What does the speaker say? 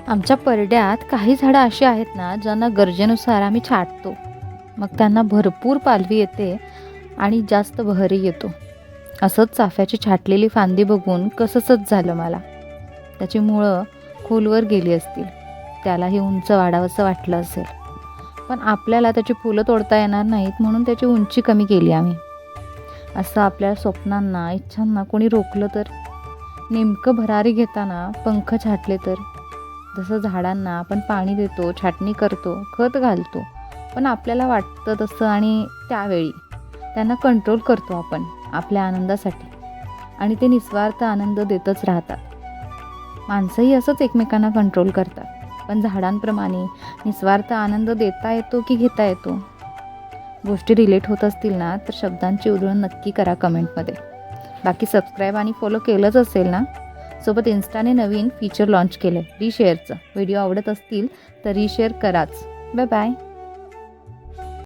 आमच्या परड्यात काही झाडं अशी आहेत ना, ज्यांना गरजेनुसार आम्ही छाटतो. मग त्यांना भरपूर पालवी येते आणि जास्त बहरही येतो. असंच चाफ्याची छाटलेली फांदी बघून कसंसच झालं मला. त्याची मुळं खोलवर गेली असतील. त्यालाही उंच वाढावंसं वाटलं असेल. पण आपल्याला त्याची फुलं तोडता येणार नाहीत म्हणून त्याची उंची कमी केली आम्ही. असं आपल्या स्वप्नांना, इच्छांना कोणी रोखलं तर? नेमकं भरारी घेताना पंख छाटले तर? जसं झाडांना आपण पाणी देतो, छाटणी करतो, खत घालतो, पण आपल्याला वाटतं तसं आणि त्यावेळी त्यांना कंट्रोल करतो आपण आपल्या आनंदासाठी आणि ते निस्वार्थ आनंद देतच राहतात. माणसंही असंच एकमेकांना कंट्रोल करतात, पण झाडांप्रमाणे निस्वार्थ आनंद देता येतो की घेता येतो? गोष्टी रिलेट होत असतील ना, तर शब्दांची उधळण नक्की करा कमेंटमध्ये. बाकी सबस्क्राईब आणि फॉलो केलंच असेल ना? सोबत इन्स्टाने नवीन फीचर लॉन्च केलं आहे, रिशेअरचं. व्हिडिओ आवडत असतील तर रिशेअर कराच. Bye bye.